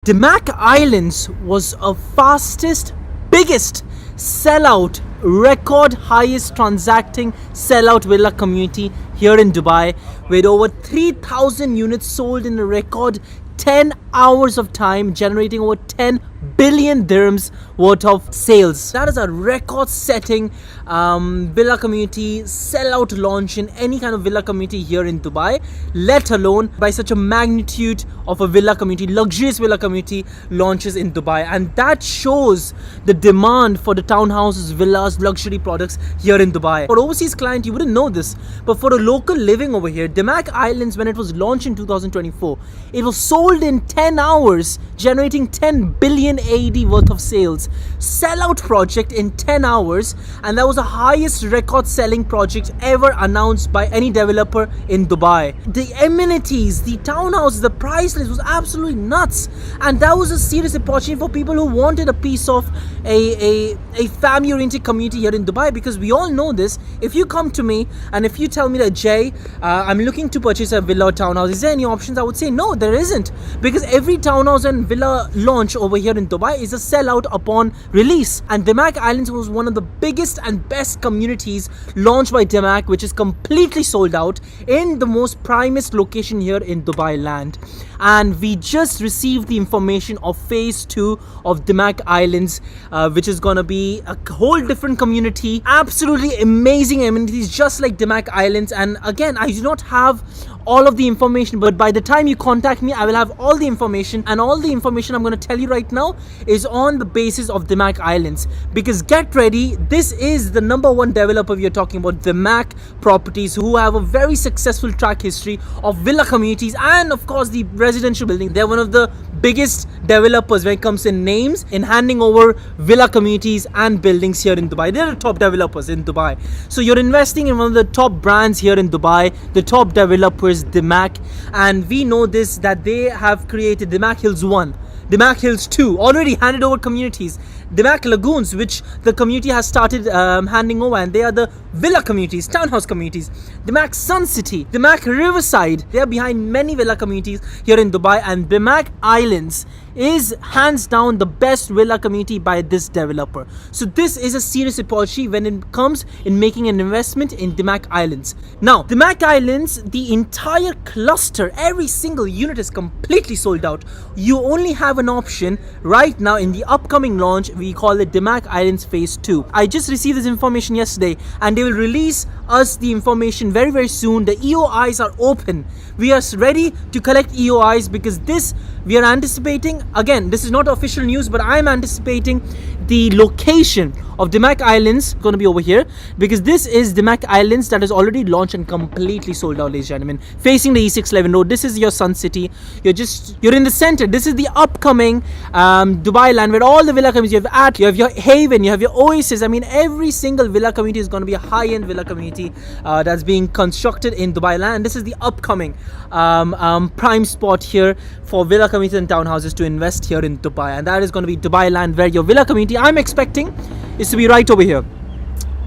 Damac Islands was a fastest, biggest sellout, record highest transacting sellout villa community here in Dubai, with over 3,000 units sold in a record 10 hours of time, generating over 10 billion dirhams worth of sales. That is a record-setting villa community sellout launch in any kind of villa community here in Dubai, let alone by such a magnitude of a villa community, luxurious villa community launches in Dubai. And that shows the demand for the townhouses, villas, luxury products here in Dubai. For overseas client, you wouldn't know this, but for a local living over here, Damac Islands, when it was launched in 2024, it was sold in 10 hours, generating 10 billion AED worth of sales. Sellout project in 10 hours, and that was the highest record selling project ever announced by any developer in Dubai. The amenities, the townhouse, the price list was absolutely nuts, and that was a serious opportunity for people who wanted a piece of a family oriented community here in Dubai. Because we all know this, if you come to me and if you tell me that, Jay, I'm looking to purchase a villa or townhouse, is there any options? I would say no, there isn't, because every townhouse and villa launch over here in Dubai is a sellout upon release. And Damac Islands was one of the biggest and best communities launched by Damac, which is completely sold out in the most primest location here in Dubailand. And we just received the information of phase 2 of Damac Islands, which is gonna be a whole different community, absolutely amazing amenities just like Damac Islands. And again, I do not have all of the information, but by the time you contact me, I will have all the information. And all the information I'm going to tell you right now is on the basis of Damac Islands, because get ready, this is the #1 developer we are talking about, Damac Properties, who have a very successful track history of villa communities and of course the residential building. They're one of the biggest developers when it comes in names in handing over villa communities and buildings here in Dubai. They're the top developers in Dubai. So you're investing in one of the top brands here in Dubai, the top developers, Damac. And we know this, that they have created Damac Hills 1, Damac Hills 2, already handed over communities. Damac Lagoons, which the community has started handing over, and they are the villa communities, townhouse communities. Damac Sun City, Damac Riverside, they are behind many villa communities here in Dubai. And Damac Islands is hands down the best villa community by this developer. So this is a serious opportunity when it comes in making an investment in Damac Islands. Now, Damac Islands, the entire cluster, every single unit is completely sold out. You only have an option right now in the upcoming launch. We call it Damac Islands Phase 2. I just received this information yesterday, and they will release us the information very, very soon. The EOIs are open. We are ready to collect EOIs, because this we are anticipating. Again, this is not official news, but I'm anticipating the location of Damac Islands going to be over here, because this is Damac Islands that is already launched and completely sold out, ladies and gentlemen, facing the E611 road. This is your Sun City. You're in the center. This is the upcoming Dubailand, where all the villa communities, you have your Haven, you have your Oasis. I mean, every single villa community is going to be a high-end villa community that's being constructed in Dubailand. This is the upcoming prime spot here for villa communities and townhouses to invest here in Dubai, and that is going to be Dubailand, where your villa community, I'm expecting, is to be right over here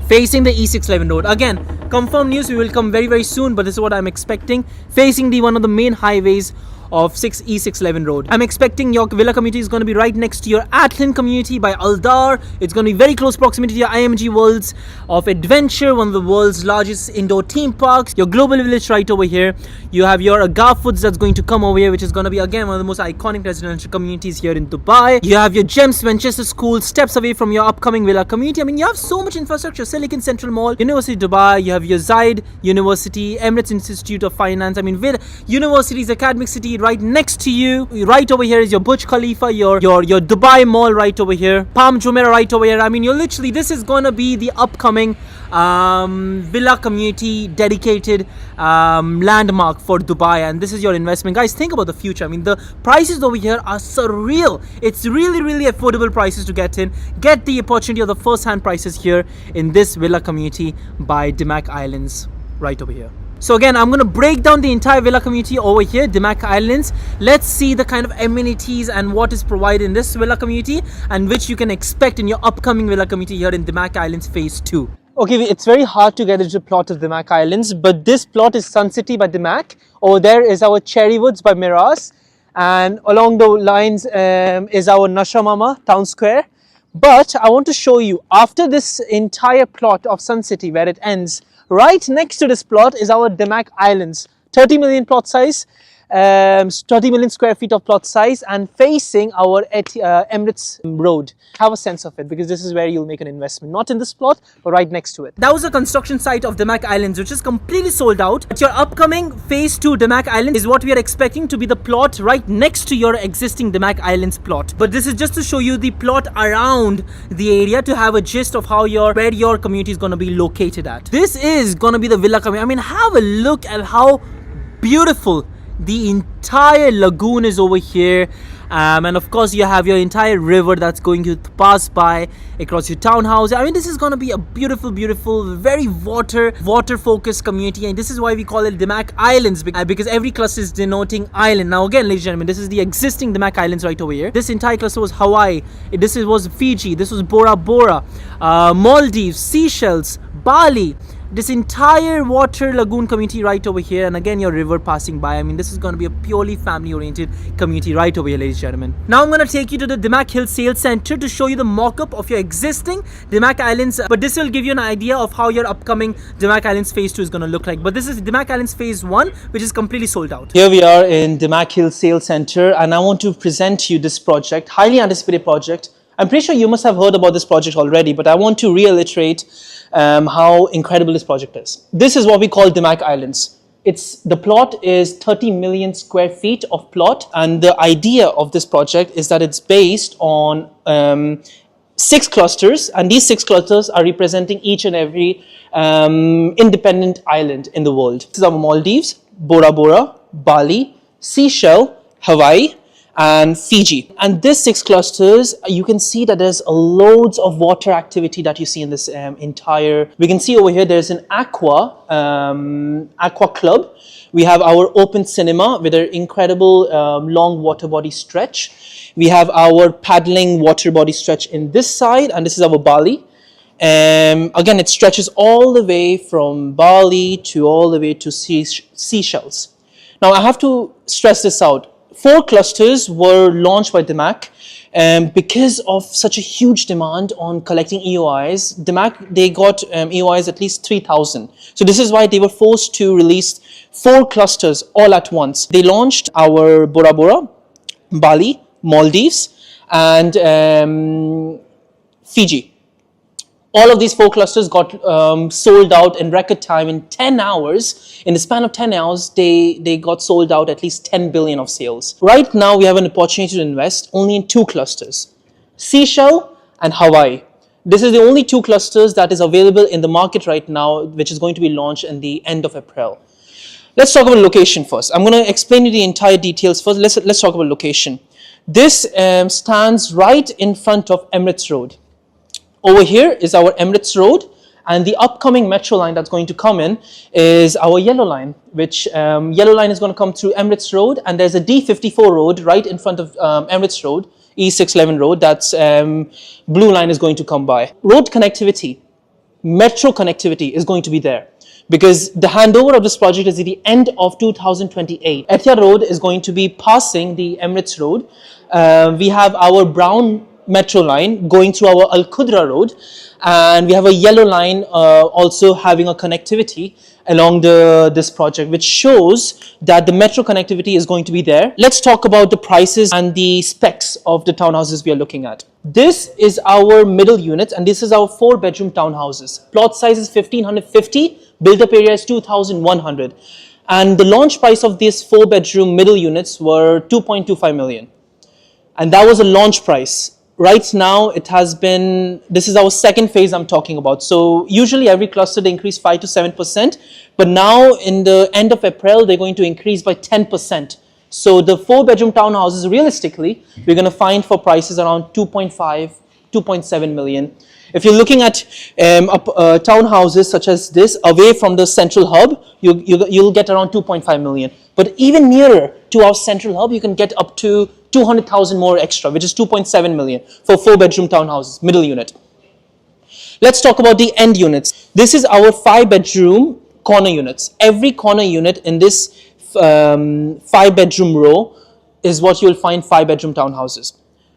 facing the E611 road. Again, confirmed news, we will come very, very soon, but this is what I'm expecting, facing the one of the main highways of E611 road. I'm expecting your villa community is going to be right next to your Athlin community by Aldar. It's going to be very close proximity to your IMG Worlds of Adventure, one of the world's largest indoor theme parks. Your Global Village right over here. You have your Agaf Foods that's going to come over here, which is going to be again one of the most iconic residential communities here in Dubai. You have your Gems Manchester School, steps away from your upcoming villa community. I mean, you have so much infrastructure. Silicon Central Mall, University Dubai. You have your Zaid University, Emirates Institute of Finance. I mean, universities, academic city right next to you. Right over here is your Burj Khalifa, your Dubai Mall right over here, Palm Jumeirah right over here. I mean, you're literally, this is going to be the upcoming villa community dedicated landmark for Dubai, and this is your investment. Guys, think about the future. I mean, the prices over here are surreal. It's really, really affordable prices to get in. Get the opportunity of the first-hand prices here in this villa community by Damac Islands right over here. So again, I'm going to break down the entire villa community over here, Damac Islands. Let's see the kind of amenities and what is provided in this villa community, and which you can expect in your upcoming villa community here in Damac Islands Phase 2. Okay, it's very hard to get into the plot of Damac Islands, but this plot is Sun City by Damac. Over there is our Cherry Woods by Miraz. and along the lines is our Nasha Mama Town Square. But I want to show you, after this entire plot of Sun City where it ends, right next to this plot is our Damac Islands, 30 million plot size, 30 million square feet of plot size, and facing our Emirates Road. Have a sense of it, because this is where you'll make an investment, not in this plot but right next to it. That was the construction site of Damac Islands, which is completely sold out. But your upcoming phase 2 Damac Island is what we are expecting to be the plot right next to your existing Damac Islands plot. But this is just to show you the plot around the area, to have a gist of how where your community is going to be located at. This is going to be the villa community. I mean, have a look at how beautiful the entire lagoon is over here, and of course you have your entire river that's going to pass by across your townhouse. I mean, this is going to be a beautiful, very water focused community, and this is why we call it Damac Islands, because every cluster is denoting island. Now again, ladies and gentlemen, this is the existing Damac Islands right over here. This entire cluster was Hawaii, was Fiji, this was Bora Bora, Maldives, Seychelles, Bali. This entire water lagoon community right over here, and again your river passing by. I mean, this is going to be a purely family oriented community right over here, ladies and gentlemen. Now I'm going to take you to the Damac Hill Sales Center to show you the mock-up of your existing Damac Islands, but this will give you an idea of how your upcoming Damac Islands Phase 2 is going to look like. But this is Damac Islands Phase 1, which is completely sold out. Here we are in Damac Hill Sales Center, and I want to present you this project, highly anticipated project. I'm pretty sure you must have heard about this project already, but I want to reiterate how incredible this project is. This is what we call Damac Islands. The plot is 30 million square feet of plot, and the idea of this project is that it's based on 6 clusters, and these 6 clusters are representing each and every independent island in the world. This is our Maldives, Bora Bora, Bali, Seychelles, Hawaii, and Fiji. And these 6 clusters, you can see that there's loads of water activity that you see in this entire. We can see over here there's an Aqua club. We have our open cinema with an incredible long water body stretch. We have our paddling water body stretch in this side, and this is our Bali. Again, it stretches all the way from Bali to all the way to Seychelles. Now I have to stress this out. 4 clusters were launched by Damac because of such a huge demand on collecting EOIs. Damac, they got EOIs at least 3,000. So this is why they were forced to release 4 clusters all at once. They launched our Bora Bora, Bali, Maldives, and Fiji. All of these 4 clusters got sold out in record time in 10 hours. In the span of 10 hours, they got sold out at least 10 billion of sales. Right now, we have an opportunity to invest only in 2 clusters, Seychelles and Hawaii. This is the only 2 clusters that is available in the market right now, which is going to be launched in the end of April. Let's talk about location first. I'm going to explain you the entire details first. Let's talk about location. This stands right in front of Emirates Road. Over here is our Emirates Road, and the upcoming metro line that's going to come in is our yellow line, which yellow line is going to come through Emirates Road, and there's a D54 road right in front of Emirates Road, E611 road, that's blue line is going to come by. Road connectivity, metro connectivity is going to be there, because the handover of this project is at the end of 2028. Etihad Road is going to be passing the Emirates Road. We have our brown metro line going through our Al Qudra Road, and we have a yellow line also having a connectivity along this project, which shows that the metro connectivity is going to be there. Let's talk about the prices and the specs of the townhouses we are looking at. This is our middle unit, and this is our 4-bedroom townhouses. Plot size is 1550, build-up area is 2100, and the launch price of these 4-bedroom middle units were 2.25 million, and that was a launch price. Right now, this is our second phase I'm talking about. So usually every cluster they increase 5 to 7%, but now in the end of April, they're going to increase by 10%. So the 4-bedroom townhouses, realistically, we're going to find for prices around 2.5, 2.7 million. If you're looking at townhouses such as this, away from the central hub, you'll get around 2.5 million. But even nearer to our central hub, you can get up to 200,000 more extra, which is 2.7 million for 4-bedroom townhouses, middle unit. Let's talk about the end units. This is our 5-bedroom corner units. Every corner unit in this 5-bedroom row is what you'll find 5-bedroom townhouses.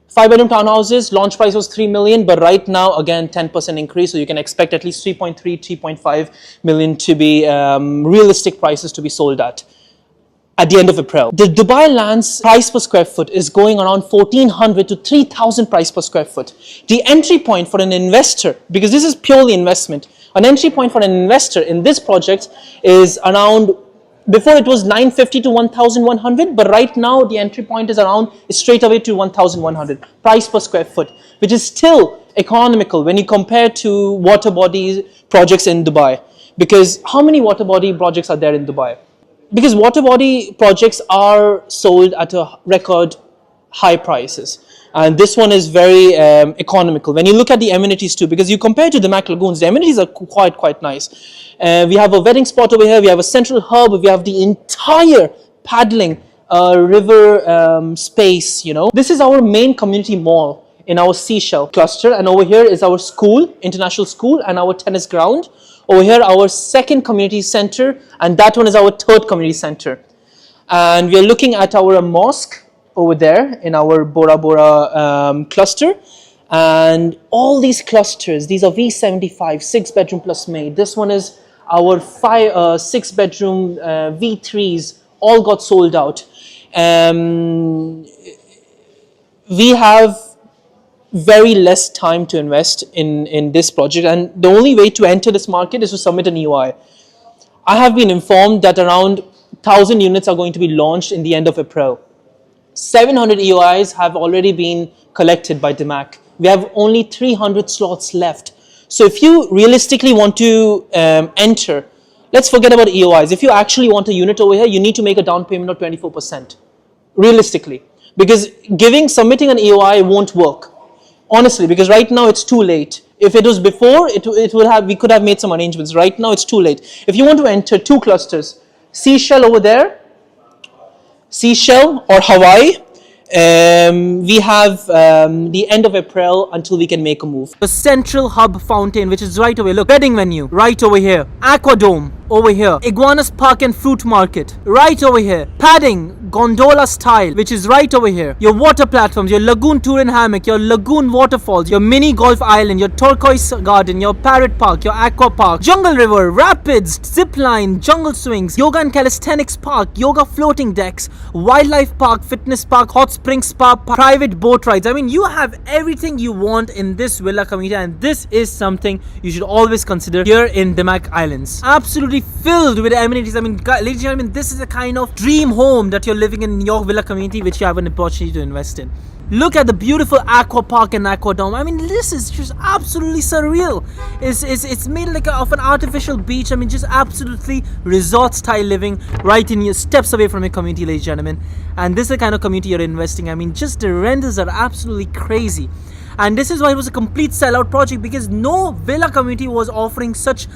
5-bedroom townhouses, launch price was 3 million, but right now, again, 10% increase. So you can expect at least 3.3, 3.5 million to be realistic prices to be sold at the end of April. The Dubai land's price per square foot is going around 1,400 to 3,000 price per square foot. The entry point for an investor, because this is purely investment, an entry point for an investor in this project is around, before it was 950 to 1,100, but right now the entry point is around straight away to 1,100 price per square foot, which is still economical when you compare to water body projects in Dubai. Because how many water body projects are there in Dubai? Because water body projects are sold at a record high prices, and this one is very economical. When you look at the amenities too, because you compare to the Damac Lagoons, the amenities are quite nice. We have a wedding spot over here, we have a central hub, we have the entire paddling river space, you know. This is our main community mall in our seashell cluster, and over here is our school, international school, and our tennis ground. Over here, our second community center, and that one is our third community center. And we are looking at our mosque over there in our Bora Bora cluster. And all these clusters, these are V75, 6-bedroom plus made. This one is our 6-bedroom V3s, all got sold out. We have very less time to invest in this project, and the only way to enter this market is to submit an EOI. I have been informed that around 1,000 units are going to be launched in the end of April. 700 EOIs have already been collected by Damac. We have only 300 slots left. So if you realistically want to enter, let's forget about EOIs. If you actually want a unit over here, you need to make a down payment of 24%, realistically. Because submitting an EOI won't work. Honestly, because right now it's too late. If it was before, we could have made some arrangements. Right now it's too late. If you want to enter 2 clusters, Seashell over there, Seashell or Hawaii, we have the end of April until we can make a move. The central hub fountain, which is right away, look, wedding venue, right over here, Aqua Dome, over here, Iguanas Park and Fruit Market, right over here, padding, gondola style, which is right over here, your water platforms, your Lagoon tour and hammock, your Lagoon waterfalls, your mini golf island, your turquoise garden, your Parrot park, your Aqua park, jungle river, rapids, zipline, jungle swings, yoga and calisthenics park, yoga floating decks, wildlife park, fitness park, hot spring spa, private boat rides. I mean, you have everything you want in this villa community, and this is something you should always consider here in Damac Islands. Absolutely filled with amenities. I mean, ladies and gentlemen, this is a kind of dream home that you're living in your villa community, which you have an opportunity to invest in. Look at the beautiful Aqua Park and Aqua Dome. I mean, this is just absolutely surreal. It's made like of an artificial beach. I mean, just absolutely resort style living right in your steps away from your community, ladies and gentlemen. And this is the kind of community you're investing. I mean, just the rentals are absolutely crazy. And this is why it was a complete sellout project, because no villa community was offering such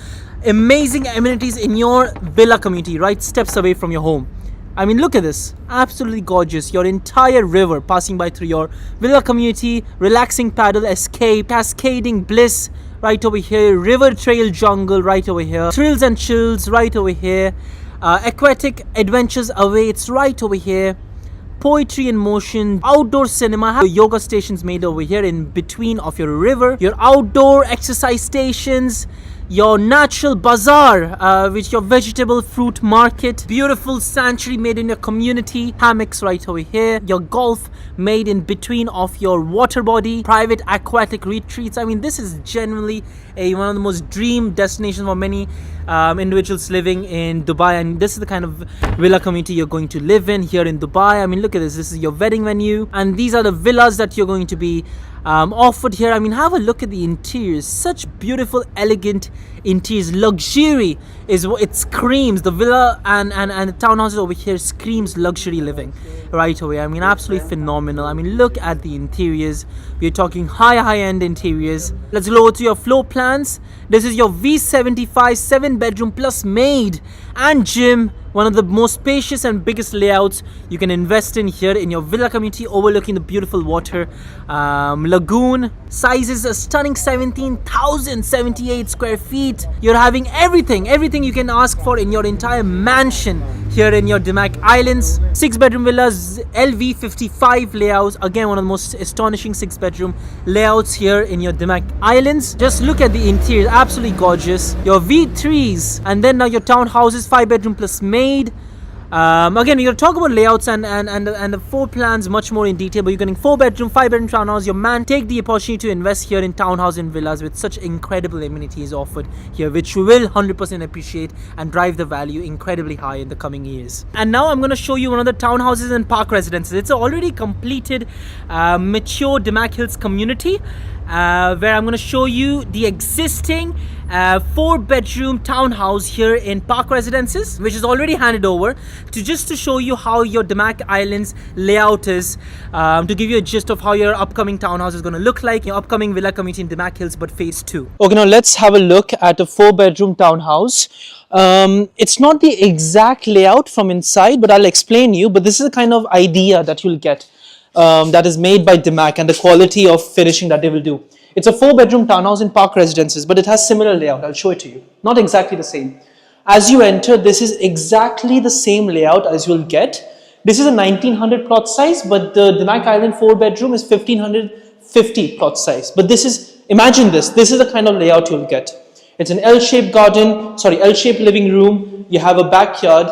amazing amenities in your villa community, right steps away from your home. I mean, look at this, absolutely gorgeous. Your entire river passing by through your villa community, relaxing paddle, escape, cascading bliss right over here, river trail jungle right over here, thrills and chills right over here, aquatic adventures awaits right over here, poetry in motion, outdoor cinema, have yoga stations made over here in between of your river, your outdoor exercise stations, your natural bazaar, which your vegetable fruit market, beautiful sanctuary made in your community, hammocks right over here, your golf made in between of your water body, private aquatic retreats. I mean, this is genuinely one of the most dream destinations for many individuals living in Dubai, and this is the kind of villa community you're going to live in here in Dubai. I mean, look at this. This is your wedding venue, and these are the villas that you're going to be offered here. I mean, have a look at the interiors. Such beautiful, elegant interiors. Luxury is what it screams. The villa and the townhouses over here screams luxury living right away. I mean, absolutely phenomenal. I mean, look at the interiors. We're talking high-end interiors. Let's go over to your floor plans. This is your V75 7-bedroom plus maid and gym. One of the most spacious and biggest layouts you can invest in here in your villa community, overlooking the beautiful water. Lagoon size is a stunning 17,078 square feet. You're having everything you can ask for in your entire mansion here in your Damac Islands. 6-bedroom villas, LV55 layouts. Again, one of the most astonishing 6-bedroom layouts here in your Damac Islands. Just look at the interior, absolutely gorgeous. Your V3s, and then now your townhouses, 5-bedroom plus maid. Again, we're going to talk about layouts and the floor plans much more in detail, but you're getting 4-bedroom, 5-bedroom townhouse. Your man, take the opportunity to invest here in townhouse and villas with such incredible amenities offered here, which you will 100% appreciate and drive the value incredibly high in the coming years. And now I'm going to show you one of the townhouses and park residences. It's an already completed, mature Damac Hills community, where I'm going to show you the existing 4-bedroom townhouse here in Park Residences, which is already handed over, to show you how your Damac Islands layout is, to give you a gist of how your upcoming townhouse is going to look like, your upcoming villa community in Damac Hills, but phase 2. Okay, now let's have a look at a 4-bedroom townhouse. It's not the exact layout from inside, but I'll explain you. But this is the kind of idea that you'll get, that is made by Damac, and the quality of finishing that they will do. It's a 4-bedroom townhouse in Park Residences, but it has similar layout. I'll show it to you. Not exactly the same. As you enter, this is exactly the same layout as you'll get. This is a 1900 plot size, but the Damac Island 4-bedroom is 1550 plot size. But this is, imagine this is the kind of layout you'll get. It's an L-shaped garden, L-shaped living room. You have a backyard.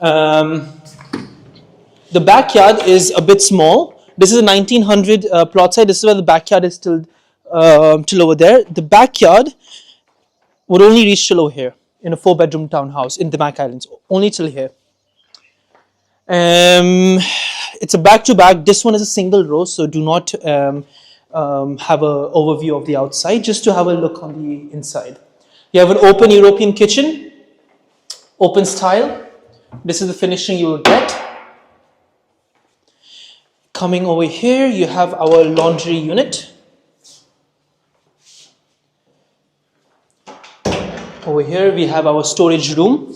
The backyard is a bit small. This is a 1900 plot size. This is where the backyard is till over there. The backyard would only reach till over here in a 4-bedroom townhouse in the Damac Islands, only till here. It's a back-to-back. This one is a single row, so do not have an overview of the outside, just to have a look on the inside. You have an open European kitchen, open style. This is the finishing you will get. Coming over here, you have our laundry unit. Over here, we have our storage room.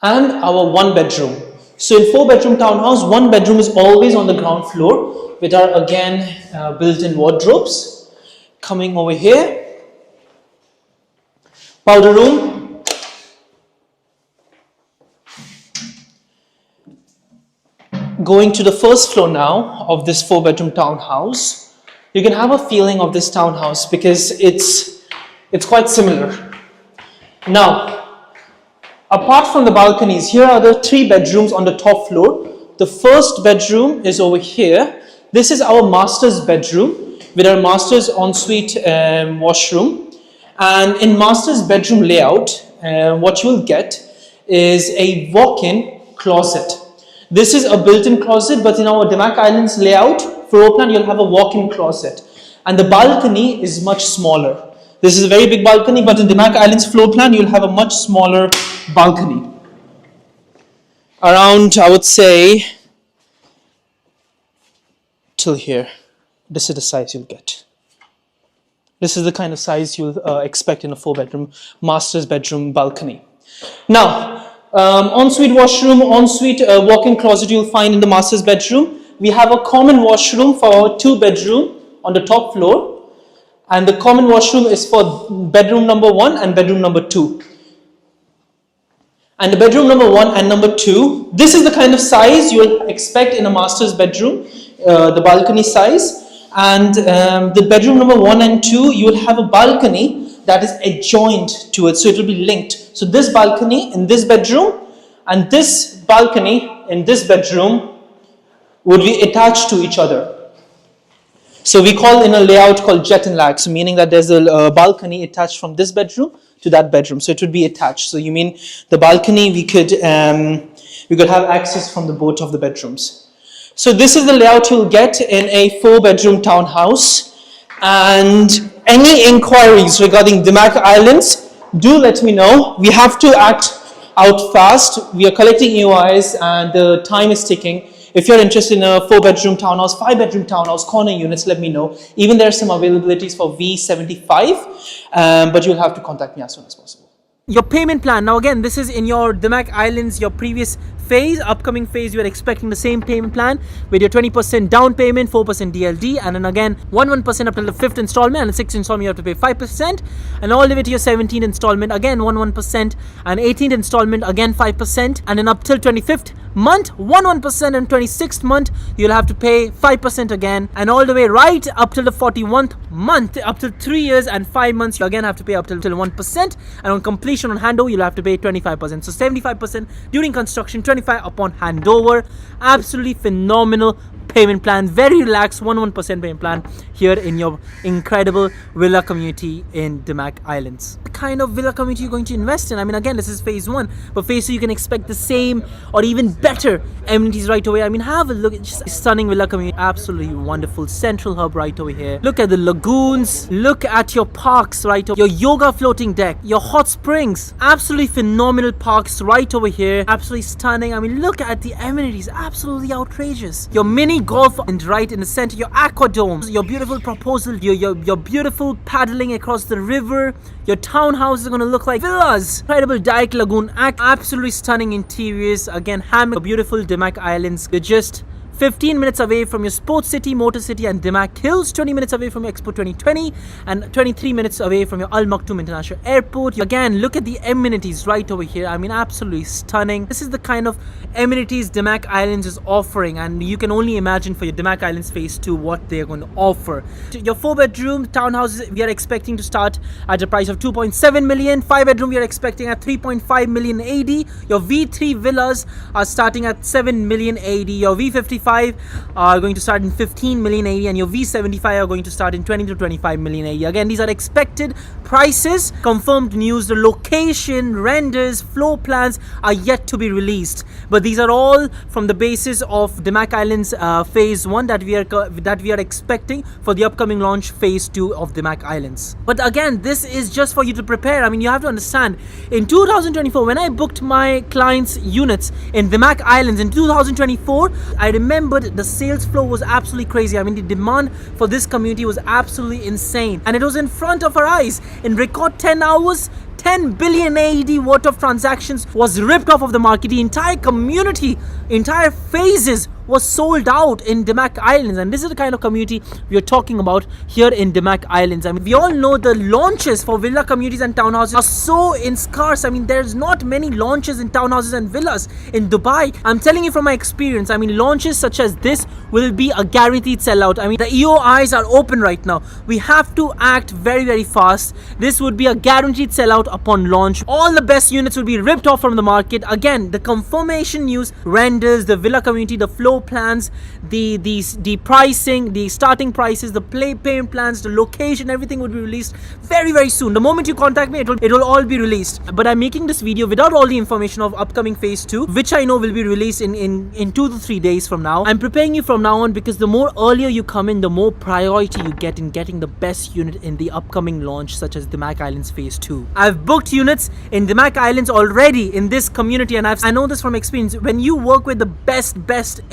And our 1-bedroom. So in 4-bedroom townhouse, 1 bedroom is always on the ground floor, with our, again, built-in wardrobes. Coming over here, powder room. Going to the first floor now of this 4-bedroom townhouse. You can have a feeling of this townhouse because it's quite similar. Now, apart from the balconies, here are the 3 bedrooms on the top floor. The first bedroom is over here. This is our master's bedroom with our master's ensuite washroom. And in master's bedroom layout, what you'll get is a walk-in closet. This is a built-in closet, but in our Damac Islands layout, floor plan, you'll have a walk-in closet. And the balcony is much smaller. This is a very big balcony, but in Damac Islands floor plan, you'll have a much smaller balcony. Around, I would say, till here. This is the size you'll get. This is the kind of size you'll expect in a 4-bedroom master's bedroom balcony. Now, ensuite washroom, ensuite walk-in closet you'll find in the master's bedroom. We have a common washroom for our 2-bedroom on the top floor, and the common washroom is for bedroom number 1 and bedroom number 2. And the bedroom number 1 and number 2, this is the kind of size you'll expect in a master's bedroom, the balcony size. And the bedroom number 1 and 2, you will have a balcony that is adjoined to it, so it will be linked. So this balcony in this bedroom and this balcony in this bedroom would be attached to each other. So we call in a layout called jet and lag, so meaning that there's a balcony attached from this bedroom to that bedroom, so it would be attached. So you mean the balcony we could have access from the both of the bedrooms. So this is the layout you'll get in a 4-bedroom townhouse. And any inquiries regarding Damac Islands, do let me know. We have to act out fast. We are collecting EOIs and the time is ticking. If you're interested in a 4-bedroom townhouse, 5-bedroom townhouse, corner units, let me know. Even there are some availabilities for V75, but you'll have to contact me as soon as possible. Your payment plan. Now again, this is in your Damac Islands, your previous phase, upcoming phase, you are expecting the same payment plan with your 20% down payment, 4% DLD, and then again 1% up till the 5th installment, and the 6th installment you have to pay 5%, and all the way to your 17th installment again 1%, and 18th installment again 5%, and then up till 25th month 1%, and 26th month you'll have to pay 5% again, and all the way right up till the 41st month, up till 3 years and 5 months you again have to pay up till 1%, and on completion on handover you'll have to pay 25%. So 75% during construction, 25% upon handover. Absolutely phenomenal payment plan, very relaxed 1% payment plan here in your incredible villa community in Damac Islands. The kind of villa community you're going to invest in, I mean, again, this is phase 1, but phase 2 you can expect the same or even better amenities right away. I mean, have a look at just stunning villa community, absolutely wonderful central hub right over here. Look at the lagoons, look at your parks right over, your yoga floating deck, your hot springs, absolutely phenomenal parks right over here, absolutely stunning. I mean, look at the amenities, absolutely outrageous. Your mini golf and right in the center, your aqua domes, your beautiful proposal, your beautiful paddling across the river, your townhouses are going to look like villas, incredible direct lagoon, absolutely stunning interiors, again hammock, beautiful Damac Islands. You're just 15 minutes away from your sports city, motor city, and Damac Hills, 20 minutes away from your Expo 2020, and 23 minutes away from your Al Maktoum International Airport. Again, look at the amenities right over here. I mean, absolutely stunning. This is the kind of amenities Damac Islands is offering, and you can only imagine for your Damac Islands Phase 2 what they're going to offer. Your 4-bedroom townhouses we are expecting to start at a price of 2.7 million. 5-bedroom we are expecting at 3.5 million AD. Your V3 villas are starting at 7 million AD. Your V55 are going to start in 15 million AD, and your V75 are going to start in 20 to 25 million AD. Again, these are expected prices, confirmed news. The location, renders, floor plans are yet to be released, but these are all from the basis of Damac Islands Phase 1 that we are expecting for the upcoming launch Phase 2 of Damac Islands. But again, this is just for you to prepare. I mean, you have to understand, in 2024 when I booked my clients' units in Damac Islands in 2024, I remembered the sales flow was absolutely crazy. I mean, the demand for this community was absolutely insane, and it was in front of our eyes. In record 10 hours, 10 billion AED worth of transactions was ripped off of the market. The entire community, entire phases was sold out in Damac Islands, and this is the kind of community we are talking about here in Damac Islands. I mean, we all know the launches for villa communities and townhouses are so scarce. I mean, there's not many launches in townhouses and villas in Dubai. I'm telling you from my experience, I mean, launches such as this will be a guaranteed sellout. I mean, the EOIs are open right now. We have to act very, very fast. This would be a guaranteed sellout upon launch. All the best units will be ripped off from the market. Again, the confirmation news, renders, the villa community, the flow plans, the pricing, the starting prices, the payment plans, the location, everything would be released very, very soon. The moment you contact me, it will all be released. But I'm making this video without all the information of upcoming Phase 2, which I know will be released in 2 to 3 days from now. I'm preparing you from now on, because the more earlier you come in, the more priority you get in getting the best unit in the upcoming launch, such as Damac Islands Phase 2. I've booked units in Damac Islands already in this community, and I know this from experience. When you work with the best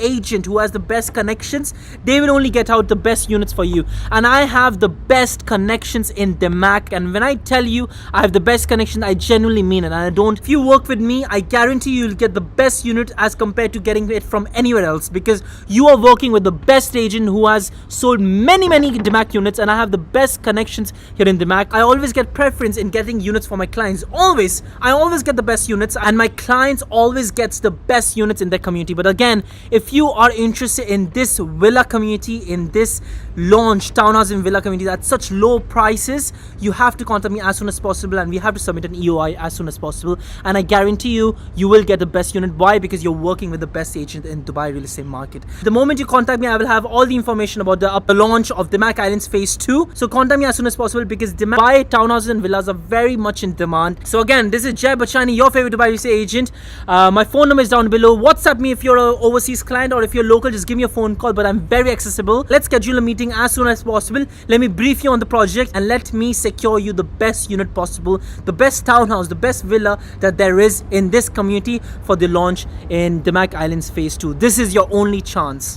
agent who has the best connections, they will only get out the best units for you. And I have the best connections in Damac, and when I tell you I have the best connection, I genuinely mean it. And I don't, if you work with me, I guarantee you'll get the best unit as compared to getting it from anywhere else, because you are working with the best agent who has sold many Damac units, and I have the best connections here in Damac. I always get preference in getting units for my clients. I always get the best units, and my clients always gets the best units in their community. But again, if you are interested in this villa community, in this launch townhouse and villa community at such low prices, you have to contact me as soon as possible, and we have to submit an EOI as soon as possible. And I guarantee you will get the best unit. Why? Because you're working with the best agent in Dubai real estate market. The moment you contact me, I will have all the information about the launch of Damac Islands Phase 2. So contact me as soon as possible, because Dubai townhouses and villas are very much in demand. So again, this is Jay Bachani, your favorite Dubai real estate agent. My phone number is down below. WhatsApp me if you're an overseas client, or if you're local, just give me a phone call. But I'm very accessible. Let's schedule a meeting as soon as possible. Let me brief you on the project, and let me secure you the best unit possible, the best townhouse, the best villa that there is in this community for the launch in Damac Islands Phase 2. This is your only chance.